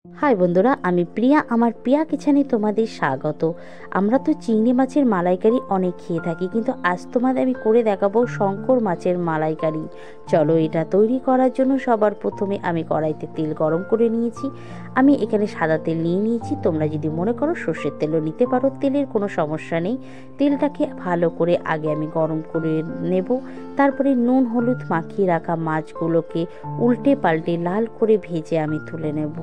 High বন্ধুরা, আমি প্রিয়া। আমার প্রিয়া কিচেনে তোমাদের স্বাগত। আমরা তো চিংড়ি মাছের মালাইকারি অনেক খেয়ে থাকি, কিন্তু আজ তোমাদের আমি করে দেখাবো শঙ্কর মাছের মালাইকারি। চলো, এটা তৈরি করার জন্য সবার প্রথমে আমি কড়াইতে তেল গরম করে নিয়েছি। আমি এখানে সাদা তেল নিয়ে নিয়েছি, তোমরা যদি মনে করো সর্ষের তেলও নিতে পারো, তেলের কোনো সমস্যা নেই। তেলটাকে ভালো করে আগে আমি গরম করে নেব। তারপরে নুন হলুদ মাখিয়ে রাখা মাছগুলোকে উল্টে পাল্টে লাল করে ভেজে আমি তুলে নেব।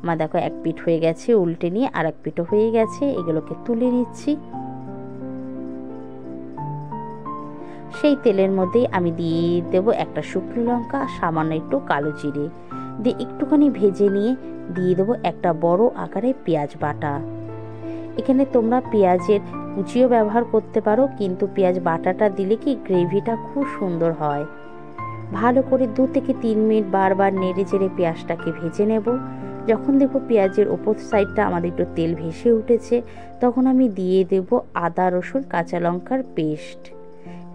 আমার দেখো এক পিঠ হয়ে গেছে, উল্টে নিয়ে আর এক পিঠও হয়ে গেছে, এগুলোকে তুলে নিচ্ছি। সেই তেলের মধ্যেই আমি দিয়ে দেব একটা শুকনো লঙ্কা, সামান্য একটু কালো জিরে দিয়ে একটুখানি ভেজে নিয়ে দিয়ে দেবো একটা বড় আকারে পেঁয়াজ বাটা। এখানে তোমরা পেঁয়াজের কুচিও ব্যবহার করতে পারো, কিন্তু পেঁয়াজ বাটাটা দিলে কি গ্রেভিটা খুব সুন্দর হয়। ভালো করে 2 থেকে 3 মিনিট বারবার নেড়ে চেড়ে পেঁয়াজটাকে ভেজে নেব। যখন দেখব পেঁয়াজের ওপর সাইডটা আমাদের একটু তেল ভেসে উঠেছে, তখন আমি দিয়ে দেব আদা রসুন কাঁচা লঙ্কার পেস্ট।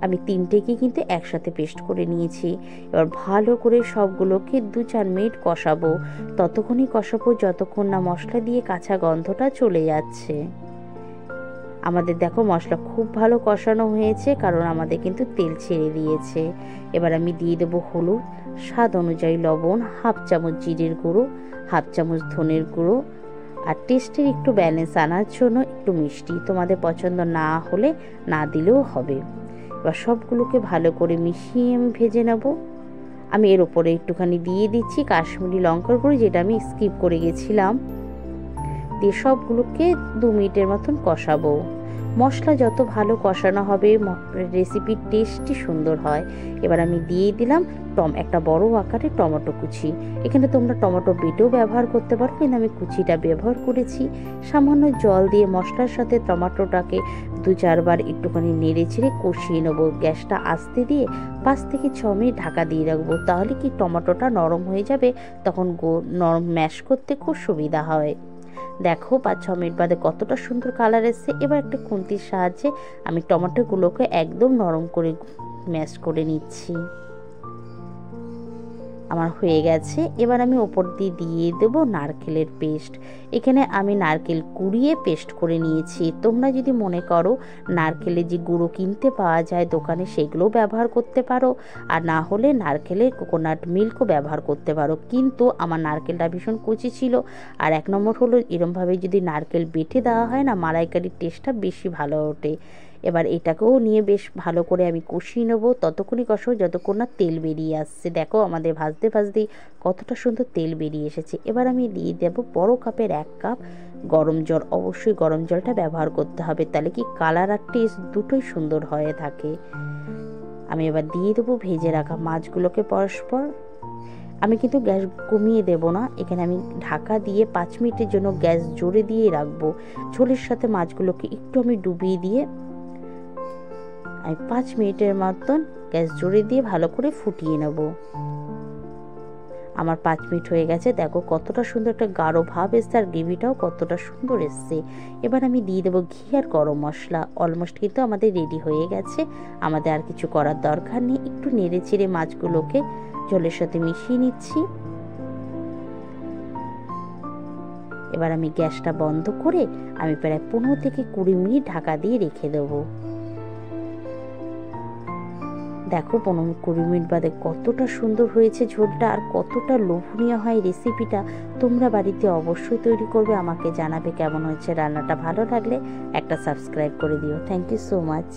আমি 3টেকে কিন্তু একসাথে পেস্ট করে নিয়েছি। এবার ভালো করে সবগুলোকে 2-4 মিনিট কষাবো। ততক্ষণই কষাবো যতক্ষণ না মশলা দিয়ে কাঁচা গন্ধটা চলে যাচ্ছে। আমাদের দেখো মশলা খুব ভালো কষানো হয়েছে, কারণ আমাদের কিন্তু তেল ছেড়ে দিয়েছে। এবার আমি দিয়ে দেবো হলুদ, স্বাদ অনুযায়ী লবণ, হাফ চামচ জিরের গুঁড়ো, হাফ চামচ ধনের গুঁড়ো, আর টেস্টের একটু ব্যালেন্স আনার জন্য একটু মিষ্টি। তোমাদের পছন্দ না হলে না দিলেও হবে। এবার সবগুলোকে ভালো করে মিশিয়ে আমি ভেজে নেব। আমি এর ওপরে একটুখানি দিয়ে দিচ্ছি কাশ্মীরি লঙ্কার গুঁড়ো, যেটা আমি স্কিপ করে গেছিলাম। দিয়ে সবগুলোকে 2 মিনিটের মতন কষাবো। মশলা যত ভালো কষানো হবে রেসিপির টেস্টই সুন্দর হয়। এবার আমি দিয়ে দিলাম একটা বড় আকারে টমেটো কুচি। এখানে তোমরা টমেটো বেটেও ব্যবহার করতে পারো, কিন্তু আমি কুচিটা ব্যবহার করেছি। সামান্য জল দিয়ে মশলার সাথে টমেটোটাকে 2-4 বার একটুখানি নেড়ে চেড়ে কষিয়ে নেবো। গ্যাসটা আস্তে দিয়ে 5 থেকে 6 মিনিট ঢাকা দিয়ে রাখবো, তাহলে কি টমেটোটা নরম হয়ে যাবে, তখন নরম ম্যাশ করতে খুব সুবিধা হয়। দেখো 5-6 মিনিট বাদে কতটা সুন্দর কালার এসছে। এবার একটা খুন্তির সাহায্যে আমি টমেটোগুলোকে একদম নরম করে ম্যাশ করে নিচ্ছি। আমার হয়ে গেছে। এবার আমি ওপর দিয়ে দিয়ে দেবো নারকেলের পেস্ট। এখানে আমি নারকেল কুড়িয়ে পেস্ট করে নিয়েছি। তোমরা যদি মনে করো নারকেলের যে গুঁড়ো কিনতে পাওয়া যায় দোকানে, সেগুলোও ব্যবহার করতে পারো, আর না হলে নারকেলের কোকোনাট মিল্কও ব্যবহার করতে পারো। কিন্তু আমার নারকেলটা ভীষণ কচি ছিল। আর 1 নম্বর হলো এরমভাবে যদি নারকেল বেটে দেওয়া হয় না, মালাইকারির টেস্টটা বেশি ভালো ওঠে। এবার এটাকেও নিয়ে বেশ ভালো করে আমি কষিয়ে নেবো। ততক্ষণই কষাবো যতক্ষণ না তেল বেরিয়ে আসছে। দেখো আমাদের ভাজতে ভাজতেই কতটা সুন্দর তেল বেরিয়ে এসেছে। এবার আমি দিয়ে দেবো বড় কাপের 1 কাপ গরম জল। অবশ্যই গরম জলটা ব্যবহার করতে হবে, তাহলে কি কালার আর টেস্ট দুটোই সুন্দর হয়ে থাকে। আমি এবার দিয়ে দেবো ভেজে রাখা মাছগুলোকে পরস্পর। আমি কিন্তু গ্যাস কমিয়ে দেব না, এখানে আমি ঢাকা দিয়ে 5 মিনিটের জন্য গ্যাস জোরে দিয়ে রাখবো। ঝোলের সাথে মাছগুলোকে একটু আমি ডুবিয়ে দিয়ে আমি 5 মিনিটের মতন গ্যাস জোরে দিয়ে ভালো করে ফুটিয়ে নেব। আমার 5 মিনিট হয়ে গেছে। দেখো কতটা সুন্দর একটা গাঢ় ভাব এসছে, আর গ্রেভিটাও কতটা সুন্দর এসছে। এবার আমি দিয়ে দেবো ঘি আর গরম মশলা। অলমোস্ট কিন্তু আমাদের রেডি হয়ে গেছে। আমাদের আর কিছু করার দরকার নেই। একটু নেড়ে চেড়ে মাছগুলোকে জলের সাথে মিশিয়ে নিচ্ছি। এবার আমি গ্যাসটা বন্ধ করে আমি প্রায় 15 থেকে 20 মিনিট ঢাকা দিয়ে রেখে দেবো। দেখো 15-20 মিনিট বাদে কতটা সুন্দর হয়েছে ঝোলটা, আর কতটা লোভনীয় হয় রেসিপিটা। তোমরা বাড়িতে অবশ্যই তৈরি করবে, আমাকে জানাবে কেমন হয়েছে রান্নাটা। ভালো লাগলে একটা সাবস্ক্রাইব করে দিও। Thank you so much.